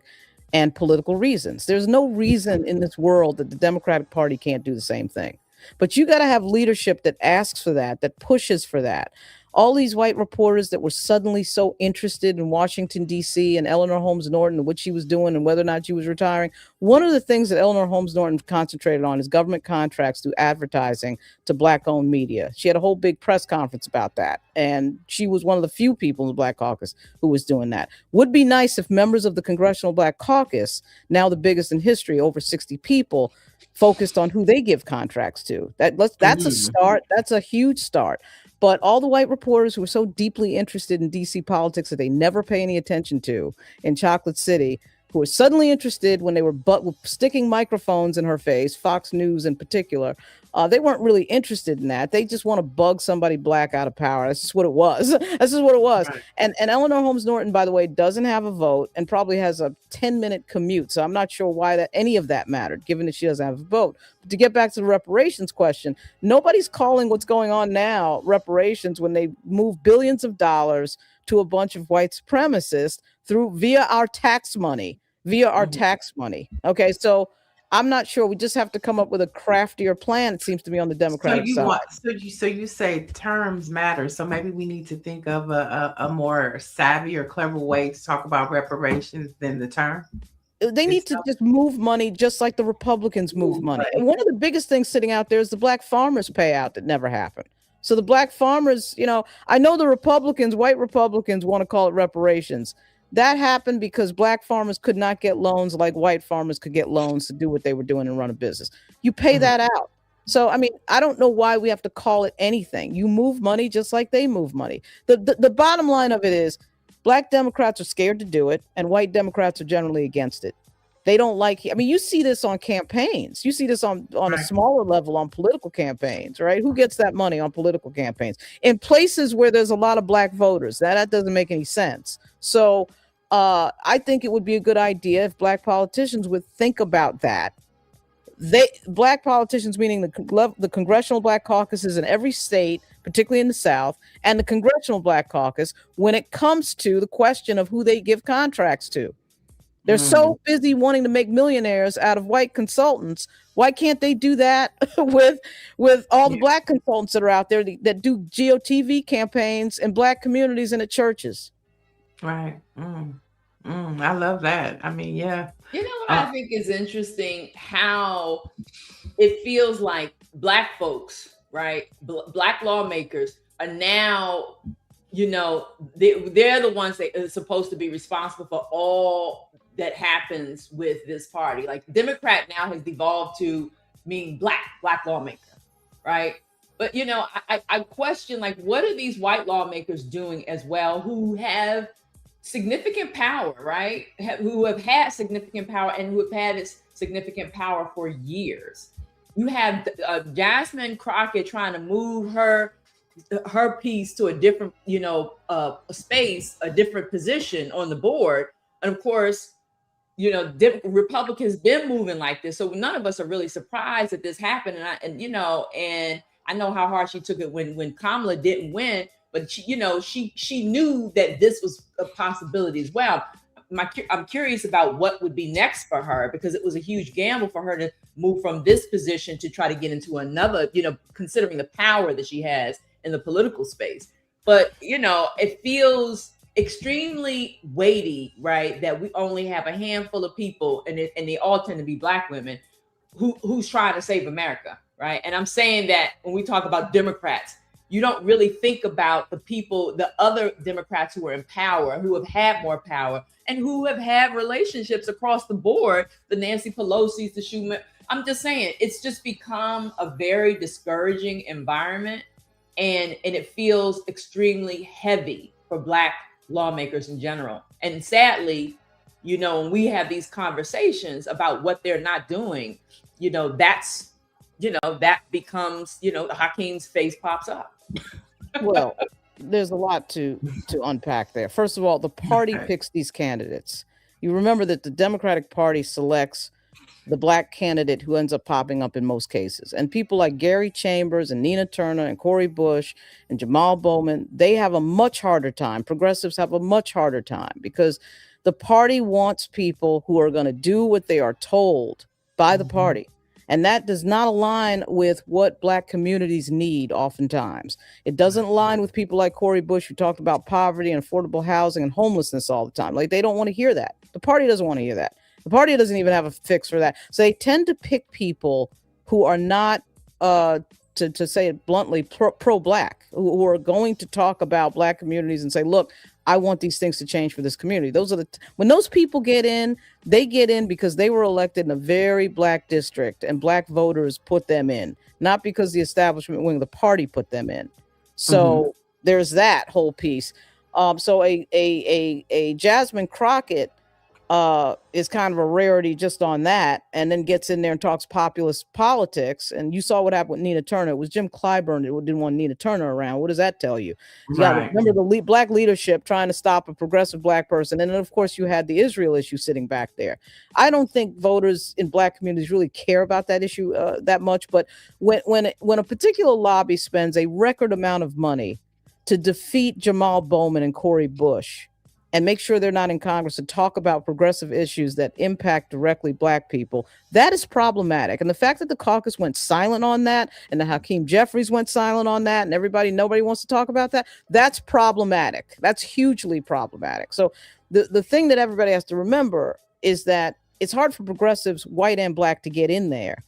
and political reasons. There's no reason in this world that the Democratic Party can't do the same thing. But you got to have leadership that asks for that, that pushes for that. All these white reporters that were suddenly so interested in Washington, D.C. and Eleanor Holmes Norton and what she was doing and whether or not she was retiring. One of the things that Eleanor Holmes Norton concentrated on is government contracts through advertising to Black-owned media. She had a whole big press conference about that. And she was one of the few people in the Black Caucus who was doing that. Would be nice if members of the Congressional Black Caucus, now the biggest in history, over 60 people, focused on who they give contracts to. That's a start. That's a huge start. But all the white reporters who are so deeply interested in DC politics that they never pay any attention to in Chocolate City, who were suddenly interested when they were sticking microphones in her face, Fox News in particular, they weren't really interested in that. They just want to bug somebody Black out of power. That's just what it was. That's just what it was. Right. And Eleanor Holmes Norton, by the way, doesn't have a vote and probably has a 10-minute commute. So I'm not sure why any of that mattered, given that she doesn't have a vote. But to get back to the reparations question, nobody's calling what's going on now reparations when they move billions of dollars to a bunch of white supremacists via our tax money. Okay, so I'm not sure. We just have to come up with a craftier plan, it seems to me, on the Democratic side. So you say terms matter. So maybe we need to think of a more savvy or clever way to talk about reparations than the term. They need to just move money just like the Republicans move money. Right. And one of the biggest things sitting out there is the Black farmers payout that never happened. So the Black farmers, I know the Republicans, white Republicans, want to call it reparations. That happened because Black farmers could not get loans like white farmers could get loans to do what they were doing and run a business. You pay that out. So, I mean, I don't know why we have to call it anything. You move money just like they move money. The bottom line of it is Black Democrats are scared to do it, and white Democrats are generally against it. They don't like, I mean, you see this on campaigns. You see this on a smaller level on political campaigns, right? Who gets that money on political campaigns? In places where there's a lot of Black voters. That doesn't make any sense. So I think it would be a good idea if Black politicians would think about that. Black politicians, meaning the Congressional Black Caucuses in every state, particularly in the South, and the Congressional Black Caucus, when it comes to the question of who they give contracts to. They're so busy wanting to make millionaires out of white consultants. Why can't they do that with all the Black consultants that are out there that do GOTV campaigns in Black communities and at churches? Right. I love that. I mean, yeah. You know what I think is interesting? How it feels like Black folks, right? Black lawmakers are now, they're the ones that are supposed to be responsible for all that happens with this party. Like Democrat now has devolved to mean black lawmaker, right? But I question, like, what are these white lawmakers doing as well, who have significant power, right? Who have had significant power and who have had this significant power for years. You have Jasmine Crockett trying to move her piece to a different, space, a different position on the board. And of course, Republicans been moving like this. So none of us are really surprised that this happened. And I know how hard she took it when Kamala didn't win, but she knew that this was a possibility as well. I'm curious about what would be next for her, because it was a huge gamble for her to move from this position to try to get into another, considering the power that she has in the political space. But, it feels extremely weighty, right? That we only have a handful of people, and they all tend to be Black women who's trying to save America, right? And I'm saying that when we talk about Democrats, you don't really think about the people, the other Democrats who are in power, who have had more power, and who have had relationships across the board, the Nancy Pelosi's, the Schumer. I'm just saying, it's just become a very discouraging environment, and it feels extremely heavy for Black lawmakers in general. And sadly, you know, when we have these conversations about what they're not doing, you know, that's, you know, that becomes, you know, Hakeem's face pops up. Well, there's a lot to unpack there. First of all, the party picks these candidates. You remember that the Democratic Party selects the Black candidate who ends up popping up in most cases. And people like Gary Chambers and Nina Turner and Cori Bush and Jamal Bowman, they have a much harder time. Progressives have a much harder time because the party wants people who are going to do what they are told by the party. And that does not align with what Black communities need oftentimes. It doesn't align with people like Cori Bush, who talked about poverty and affordable housing and homelessness all the time. Like, they don't want to hear that. The party doesn't want to hear that. The party doesn't even have a fix for that. So they tend to pick people who are not, to say it bluntly, pro-Black, who are going to talk about Black communities and say, look, I want these things to change for this community. Those are when those people get in, they get in because they were elected in a very Black district and Black voters put them in, not because the establishment wing of the party put them in. So there's that whole piece. So a Jasmine Crockett is kind of a rarity just on that, and then gets in there and talks populist politics. And you saw what happened with Nina Turner. It was Jim Clyburn that didn't want Nina Turner around. What does that tell you? You got to remember the Black leadership trying to stop a progressive Black person. And then, of course, you had the Israel issue sitting back there. I don't think voters in Black communities really care about that issue that much. But when a particular lobby spends a record amount of money to defeat Jamal Bowman and Cori Bush, and make sure they're not in Congress to talk about progressive issues that impact directly Black people, that is problematic. And the fact that the caucus went silent on that, and the Hakeem Jeffries went silent on that, and nobody wants to talk about that, that's problematic. That's hugely problematic. So the thing that everybody has to remember is that it's hard for progressives, white and Black, to get in there,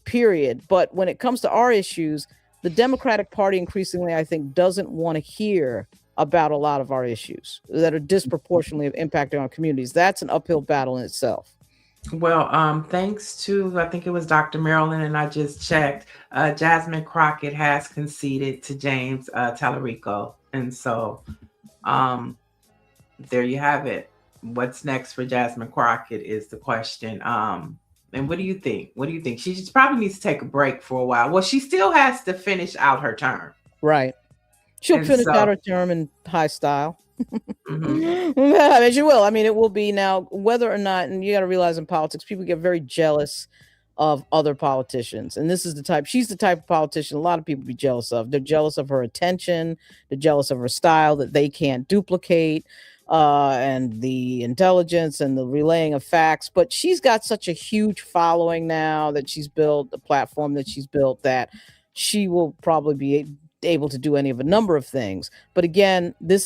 period. But when it comes to our issues, the Democratic Party increasingly, I think, doesn't want to hear about a lot of our issues that are disproportionately impacting our communities. That's an uphill battle in itself. Well, thanks to, I think it was Dr. Marilyn, and I just checked, Jasmine Crockett has conceded to James Tallarico. And so there you have it. What's next for Jasmine Crockett is the question. And what do you think? What do you think? She just probably needs to take a break for a while. Well, she still has to finish out her term. Right. She'll finish out her term in high style. As you will. I mean, it will be now, whether or not, and you got to realize in politics, people get very jealous of other politicians. And she's the type of politician a lot of people be jealous of. They're jealous of her attention. They're jealous of her style that they can't duplicate, and the intelligence and the relaying of facts. But she's got such a huge following now that she's built, the platform that she's built, that she will probably be able to do any of a number of things. But again, this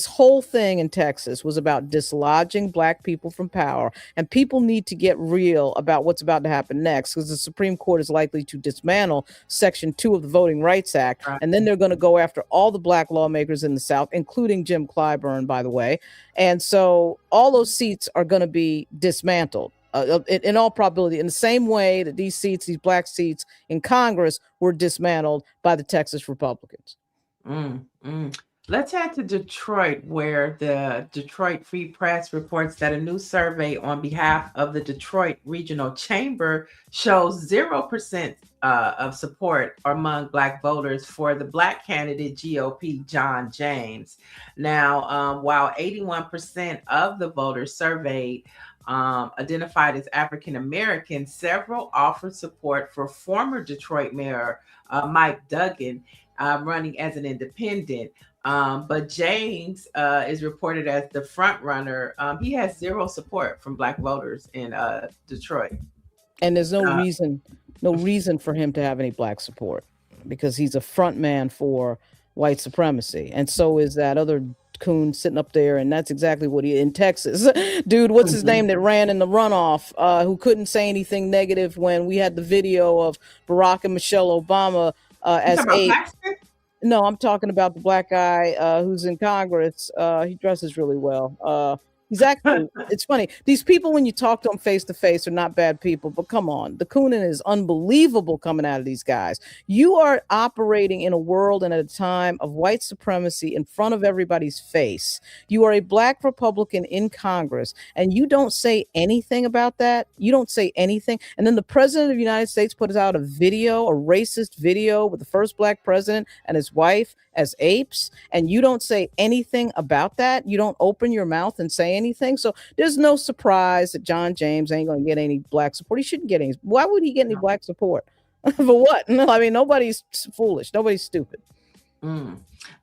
whole thing in Texas was about dislodging Black people from power, and people need to get real about what's about to happen next, because the Supreme Court is likely to dismantle Section 2 of the Voting Rights Act, and then they're going to go after all the Black lawmakers in the South, including Jim Clyburn, by the way. And so all those seats are going to be dismantled. In all probability, in the same way that these Black seats in Congress were dismantled by the Texas Republicans. Let's head to Detroit, where the Detroit Free Press reports that a new survey on behalf of the Detroit Regional Chamber shows 0% of support among Black voters for the Black candidate GOP John James. Now, while 81% of the voters surveyed identified as African American, several offered support for former Detroit Mayor Mike Duggan running as an independent. But James is reported as the front runner. He has zero support from Black voters in Detroit. And there's no reason for him to have any Black support, because he's a front man for white supremacy. And so is that other coon sitting up there, and that's exactly what he in Texas. Dude, what's his name that ran in the runoff, who couldn't say anything negative when we had the video of Barack and Michelle Obama as a. No, I'm talking about the black guy who's in Congress. He dresses really well. He's actually, it's funny. These people, when you talk to them face to face, are not bad people, but come on. The cooning is unbelievable coming out of these guys. You are operating in a world and at a time of white supremacy in front of everybody's face. You are a black Republican in Congress, and you don't say anything about that. You don't say anything. And then the president of the United States puts out a video, a racist video with the first black president and his wife as apes, and you don't say anything about that. You don't open your mouth and say anything. So there's no surprise that John James ain't going to get any black support. He shouldn't get any. Why would he get any black support? For what? No, I mean, nobody's foolish. Nobody's stupid.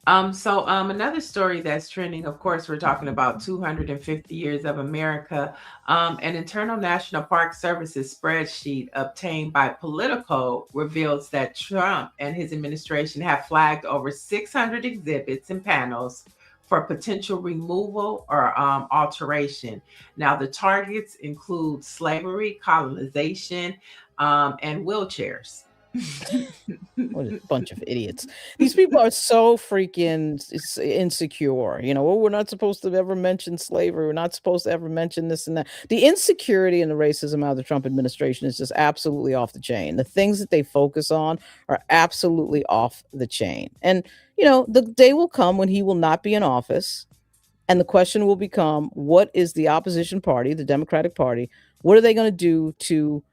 Another story that's trending, of course, we're talking about 250 years of America. An Internal National Park Services spreadsheet obtained by Politico reveals that Trump and his administration have flagged over 600 exhibits and panels for potential removal or alteration. Now, the targets include slavery, colonization, and wheelchairs. What a bunch of idiots. These people are so freaking insecure. You know, well, we're not supposed to ever mention slavery. We're not supposed to ever mention this and that. The insecurity and the racism out of the Trump administration is just absolutely off the chain. The things that they focus on are absolutely off the chain. And, you know, the day will come when he will not be in office. And the question will become, what is the opposition party, the Democratic Party, what are they going to do to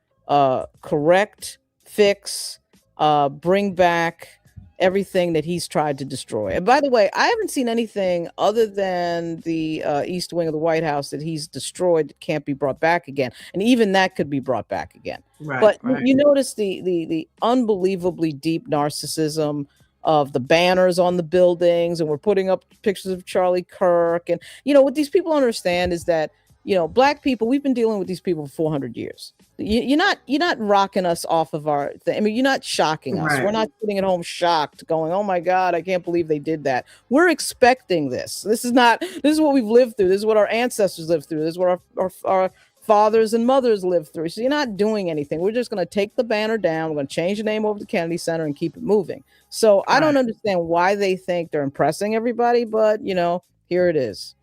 correct, fix, bring back everything that he's tried to destroy? And by the way, I haven't seen anything other than the East Wing of the White House that he's destroyed that can't be brought back again. And even that could be brought back again. But you notice the unbelievably deep narcissism of the banners on the buildings, and we're putting up pictures of Charlie Kirk. And, you know, what these people understand is that, you know, black people, we've been dealing with these people for 400 years. You're not rocking us off of our thing. I mean, you're not shocking us. We're not sitting at home shocked going, oh my God, I can't believe they did that. We're expecting this. This is what we've lived through. This is what our ancestors lived through. This is what our fathers and mothers lived through. So you're not doing anything. We're just going to take the banner down. We're going to change the name over to Kennedy Center and keep it moving. So I don't understand why they think they're impressing everybody, but, you know, here it is.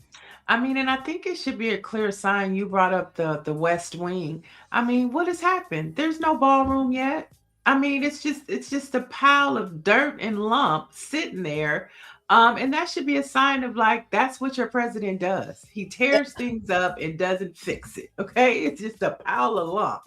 I mean, and I think it should be a clear sign. You brought up the West Wing. I mean, what has happened? There's no ballroom yet. I mean, it's just a pile of dirt and lump sitting there. And that should be a sign of, like, that's what your president does. He tears things up and doesn't fix it. Okay. It's just a pile of lump.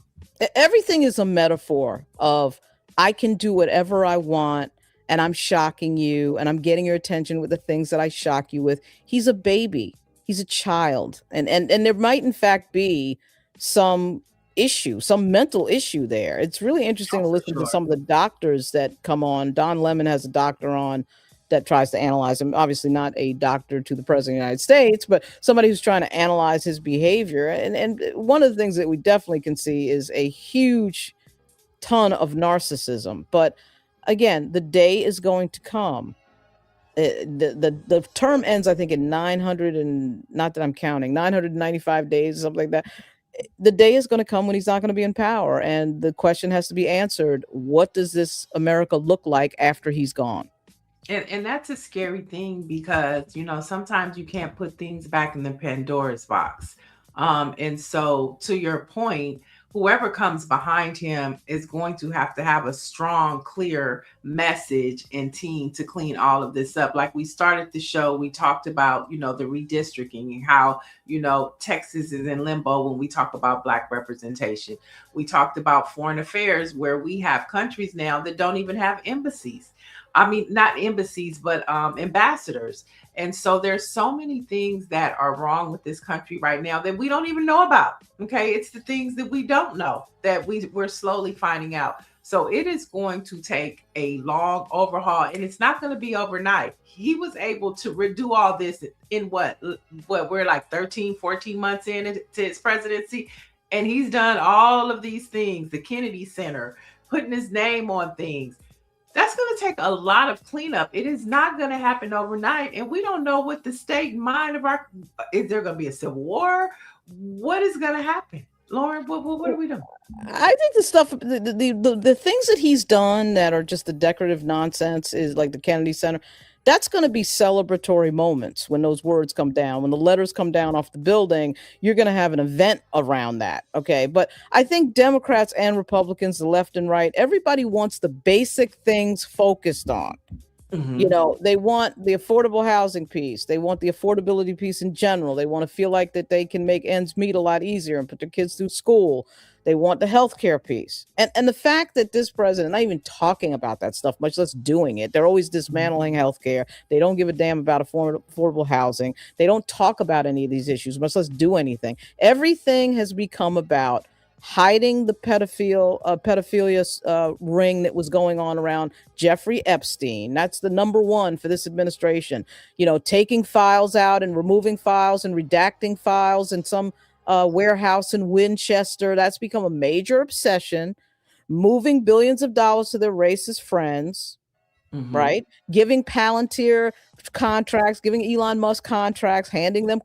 Everything is a metaphor of, I can do whatever I want, and I'm shocking you, and I'm getting your attention with the things that I shock you with. He's a baby. He's a child. And there might, in fact, be some issue, some mental issue there. It's really interesting to listen to some of the doctors that come on. Don Lemon has a doctor on that tries to analyze him. Obviously not a doctor to the president of the United States, but somebody who's trying to analyze his behavior. And one of the things that we definitely can see is a huge ton of narcissism. But again, the day is going to come. The term ends, I think, in 900 and not that I'm counting, 995 days, something like that. The day is going to come when he's not going to be in power, and the question has to be answered: what does this America look like after he's gone? And that's a scary thing, because, you know, sometimes you can't put things back in the Pandora's box. And so, to your point, whoever comes behind him is going to have a strong, clear message and team to clean all of this up. Like we started the show, we talked about, you know, the redistricting and how, you know, Texas is in limbo when we talk about Black representation. We talked about foreign affairs, where we have countries now that don't even have embassies. I mean, not embassies, but ambassadors. And so there's so many things that are wrong with this country right now that we don't even know about. Okay. It's the things that we don't know that we're slowly finding out. So it is going to take a long overhaul, and it's not going to be overnight. He was able to redo all this in what we're like 13, 14 months into his presidency. And he's done all of these things, the Kennedy Center, putting his name on things. That's going to take a lot of cleanup. It is not going to happen overnight. And we don't know what the state and mind of our, is there going to be a civil war? What is going to happen? Lauren, what are we doing? I think the stuff, the things that he's done that are just the decorative nonsense is like the Kennedy Center. That's going to be celebratory moments when those words come down, when the letters come down off the building. You're going to have an event around that. Okay. But I think Democrats and Republicans, the left and right, everybody wants the basic things focused on. Mm-hmm. You know, they want the affordable housing piece. They want the affordability piece in general. They want to feel like that they can make ends meet a lot easier and put their kids through school. They want the healthcare piece. And the fact that this president, not even talking about that stuff, much less doing it, they're always dismantling healthcare. They don't give a damn about affordable housing. They don't talk about any of these issues, much less do anything. Everything has become about hiding the pedophilia ring that was going on around Jeffrey Epstein. That's the number one for this administration. You know, taking files out and removing files and redacting files in some warehouse in Winchester. That's become a major obsession. Moving billions of dollars to their racist friends, right? Giving Palantir contracts, giving Elon Musk contracts, handing them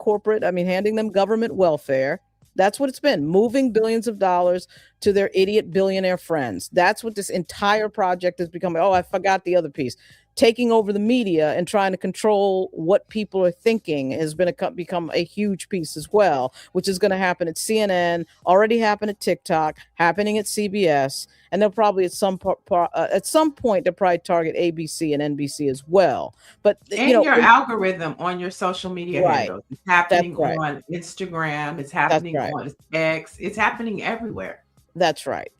government welfare. That's what it's been, moving billions of dollars to their idiot billionaire friends. That's what this entire project has become. Oh, I forgot the other piece. Taking over the media and trying to control what people are thinking has become a huge piece as well, which is going to happen at CNN, already happened at TikTok, happening at CBS, and they'll probably at some point they'll probably target ABC and NBC as well. But and your algorithm on your social media handles, it's happening on Instagram, it's happening on X, it's happening everywhere. That's right.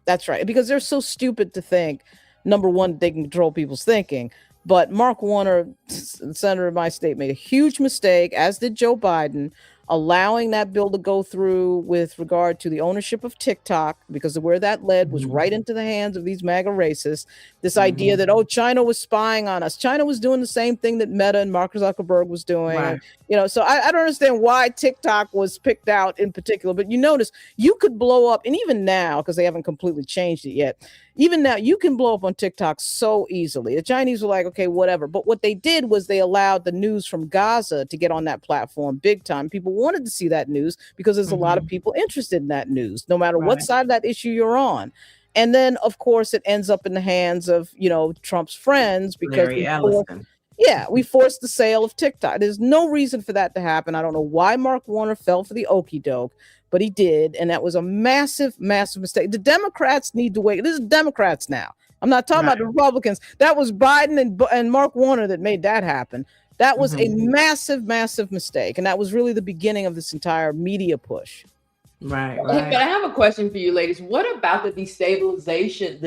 Because they're so stupid to think, number one, they can control people's thinking. But Mark Warner, senator of my state, made a huge mistake, as did Joe Biden, allowing that bill to go through with regard to the ownership of TikTok, because of where that led was right into the hands of these MAGA racists. This idea that, oh, China was spying on us. China was doing the same thing that Meta and Mark Zuckerberg was doing. Right. You know, so I don't understand why TikTok was picked out in particular, but you notice you could blow up, and even now, because they haven't completely changed it yet, even now you can blow up on TikTok so easily. The Chinese were like, okay, whatever. But what they did was they allowed the news from Gaza to get on that platform big time. People wanted to see that news because there's a lot of people interested in that news, no matter what side of that issue you're on. And then, of course, it ends up in the hands of, you know, Trump's friends because we forced the sale of TikTok. There's no reason for that to happen. I don't know why Mark Warner fell for the okie doke, but he did. And that was a massive, massive mistake. The Democrats need to wait. This is Democrats now. I'm not talking about the Republicans. That was Biden and Mark Warner that made that happen. That was a massive, massive mistake. And that was really the beginning of this entire media push. Right. But I have a question for you, ladies. What about the destabilization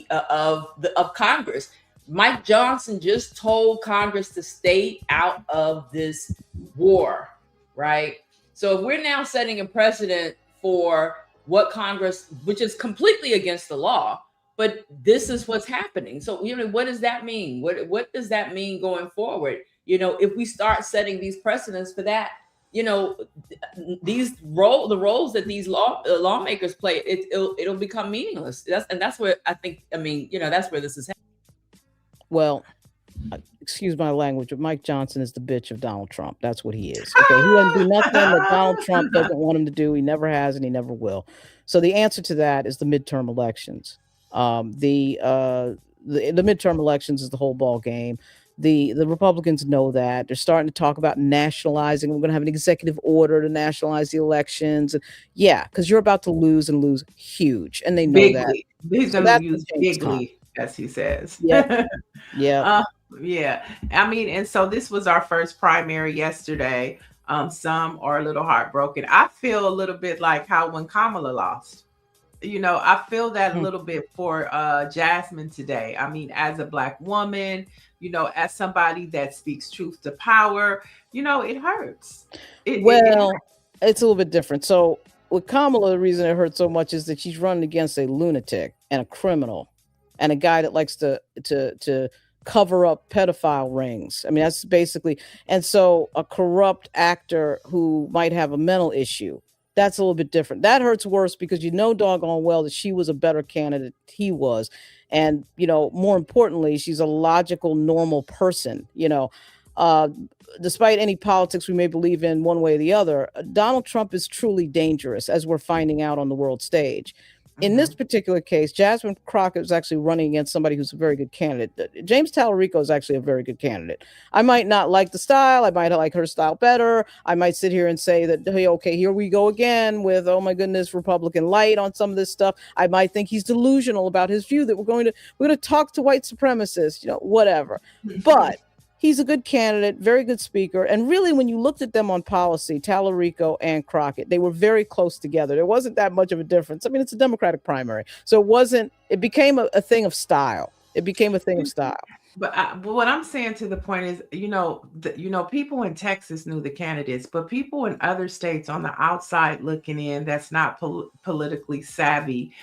of Congress? Mike Johnson just told Congress to stay out of this war, right? So if we're now setting a precedent for what Congress, which is completely against the law, but this is what's happening. So, you know, what does that mean? What does that mean going forward? You know, if we start setting these precedents for that, you know, the roles that these lawmakers play, it'll become meaningless. That's where I think, that's where this is happening. Well, excuse my language, but Mike Johnson is the bitch of Donald Trump. That's what he is. Okay, he doesn't do nothing that Donald Trump doesn't want him to do. He never has, and he never will. So the answer to that is the midterm elections. The midterm elections is the whole ball game. The Republicans know that. They're starting to talk about nationalizing. We're going to have an executive order to nationalize the elections. And because you're about to lose and lose huge, and they know that. He's going to use bigly, as he says. Yeah. I mean, and so this was our first primary yesterday. Some are a little heartbroken. I feel a little bit like how when Kamala lost. You know, I feel that a little bit for Jasmine today. I mean, as a Black woman, you know, as somebody that speaks truth to power, you know, it hurts. It hurts. It's a little bit different. So with Kamala, the reason it hurts so much is that she's running against a lunatic and a criminal and a guy that likes to cover up pedophile rings. I mean, that's basically, and so a corrupt actor who might have a mental issue. that's a little bit different. That hurts worse because you know doggone well that she was a better candidate he was. And, you know, more importantly, she's a logical, normal person, you know. Despite any politics we may believe in one way or the other, Donald Trump is truly dangerous, as we're finding out on the world stage. In this particular case, Jasmine Crockett is actually running against somebody who's a very good candidate. James Tallarico is actually a very good candidate. I might not like the style. I might like her style better. I might sit here and say that, hey, okay, here we go again with, oh my goodness, Republican light on some of this stuff. I might think he's delusional about his view that we're going to talk to white supremacists, you know, whatever. But he's a good candidate, very good speaker. And really, when you looked at them on policy, Tallarico and Crockett, they were very close together. There wasn't that much of a difference. I mean, it's a Democratic primary. So it became a thing of style. It became a thing of style. But what I'm saying to the point is, people in Texas knew the candidates, but people in other states on the outside looking in, that's not politically savvy.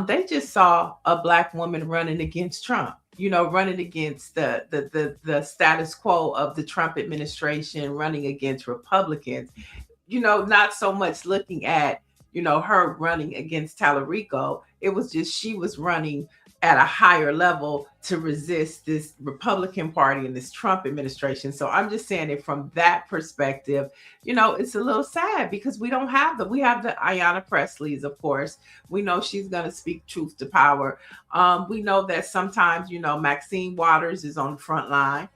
They just saw a Black woman running against Trump. Running against the status quo of the Trump administration, running against Republicans, not so much looking at, her running against Tallarico. It was just, she was running at a higher level to resist this Republican Party and this Trump administration. So I'm just saying it from that perspective, it's a little sad because we have the Ayanna Presleys, of course. We know she's going to speak truth to power. We know that sometimes, Maxine Waters is on the front line.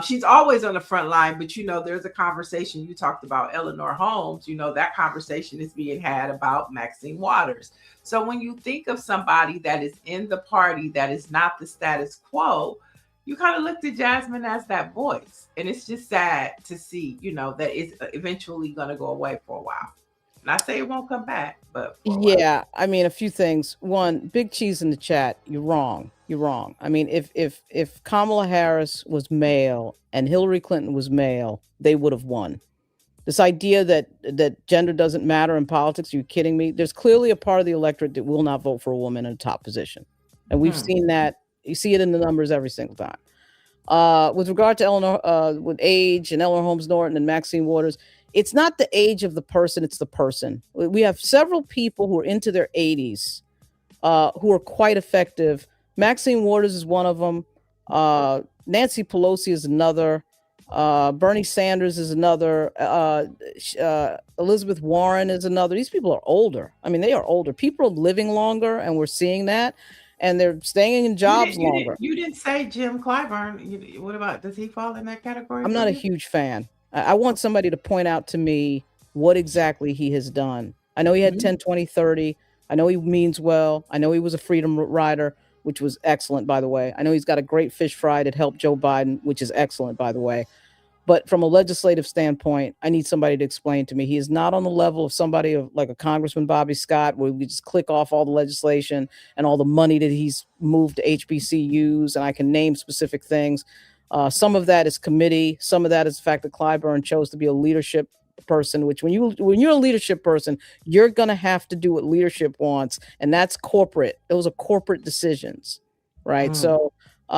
She's always on the front line, but there's a conversation. You talked about Eleanor Holmes, that conversation is being had about Maxine Waters. So when you think of somebody that is in the party that is not the status quo, you kind of looked at Jasmine as that voice. And it's just sad to see, that it's eventually going to go away for a while. And I say it won't come back, but yeah, I mean, a few things. One, Big Cheese in the chat, you're wrong. You're wrong. I mean, if Kamala Harris was male and Hillary Clinton was male, they would have won. This idea that gender doesn't matter in politics, are you kidding me? There's clearly a part of the electorate that will not vote for a woman in a top position. And we've seen that. You see it in the numbers every single time. With regard to Eleanor, with age and Eleanor Holmes Norton and Maxine Waters, it's not the age of the person, it's the person. We have several people who are into their 80s who are quite effective. Maxine Waters is one of them. Nancy Pelosi is another. Bernie Sanders is another. Elizabeth Warren is another. These people are older. I mean, they are older. People are living longer, and we're seeing that. And they're staying in jobs longer. You didn't say Jim Clyburn. What about, does he fall in that category? I'm not a huge fan. I want somebody to point out to me what exactly he has done. I know he had 10, 20, 30. I know he means well. I know he was a freedom rider, which was excellent, by the way. I know he's got a great fish fry that helped Joe Biden, which is excellent, by the way. But from a legislative standpoint, I need somebody to explain to me. He is not on the level of somebody like a Congressman Bobby Scott, where we just click off all the legislation and all the money that he's moved to HBCUs, and I can name specific things. Some of that is committee. Some of that is the fact that Clyburn chose to be a leadership person, which when you're a leadership person, you're going to have to do what leadership wants. And that's corporate. Those are corporate decisions, right? So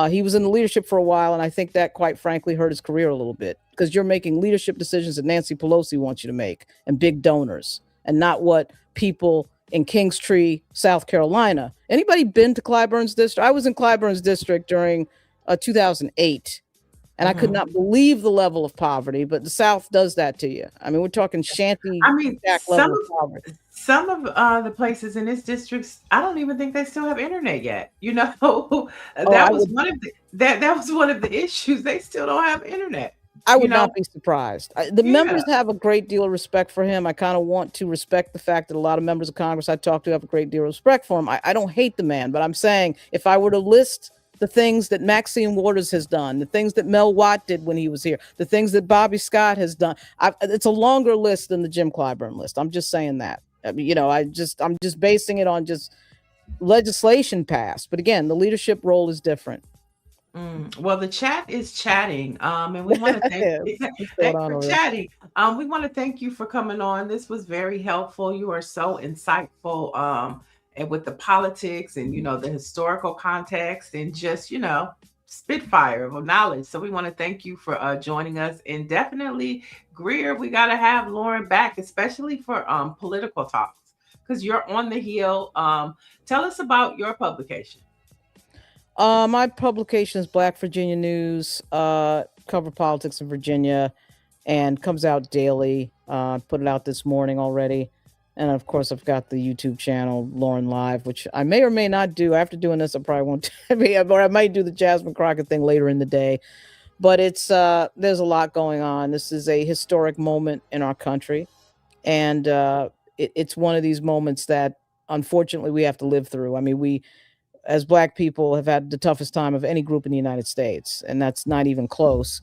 he was in the leadership for a while. And I think that, quite frankly, hurt his career a little bit because you're making leadership decisions that Nancy Pelosi wants you to make and big donors and not what people in Kingstree, South Carolina. Anybody been to Clyburn's district? I was in Clyburn's district during 2008. And I could not believe the level of poverty, but the South does that to you. I mean, we're talking shanty. I mean, some of the places in this district, I don't even think they still have internet yet. That was one of the issues. They still don't have internet. I would not be surprised. The members have a great deal of respect for him. I kind of want to respect the fact that a lot of members of Congress I talk to have a great deal of respect for him. I don't hate the man, but I'm saying if I were to list the things that Maxine Waters has done, the things that Mel Watt did when he was here, the things that Bobby Scott has done, it's a longer list than the Jim Clyburn list. I'm just saying that. I mean, I'm just basing it on just legislation passed. But again, the leadership role is different. Well, the chat is chatting, and we want to thank for chatting. We want to thank you for coming on. This was very helpful. You are so insightful. And with the politics and, the historical context and just, spitfire of knowledge. So we want to thank you for joining us, and definitely Greer, we got to have Lauren back, especially for political talks, because you're on the Hill. Tell us about your publication. My publication is Black Virginia News, cover politics in Virginia, and comes out daily. Put it out this morning already. And of course, I've got the YouTube channel, Lauren Live, which I may or may not do. After doing this, I probably won't, or I might do the Jasmine Crockett thing later in the day. But it's there's a lot going on. This is a historic moment in our country. And it's one of these moments that, unfortunately, we have to live through. I mean, we, as Black people, have had the toughest time of any group in the United States, and that's not even close.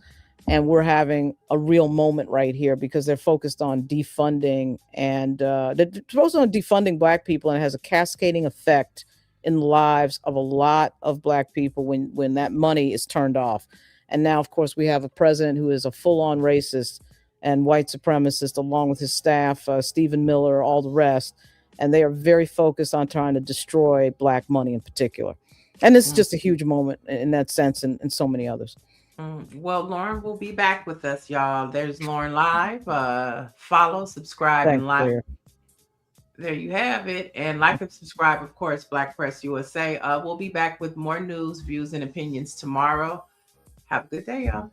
And we're having a real moment right here because they're focused on defunding, and they're focused on defunding Black people, and it has a cascading effect in the lives of a lot of Black people when that money is turned off. And now, of course, we have a president who is a full-on racist and white supremacist, along with his staff, Stephen Miller, all the rest. And they are very focused on trying to destroy Black money in particular. And this is just a huge moment in that sense, and so many others. Well, Lauren will be back with us, y'all. There's Lauren Live. Follow, subscribe, and like. Claire. There you have it. And like and subscribe, of course, Black Press USA. We'll be back with more news, views, and opinions tomorrow. Have a good day, y'all.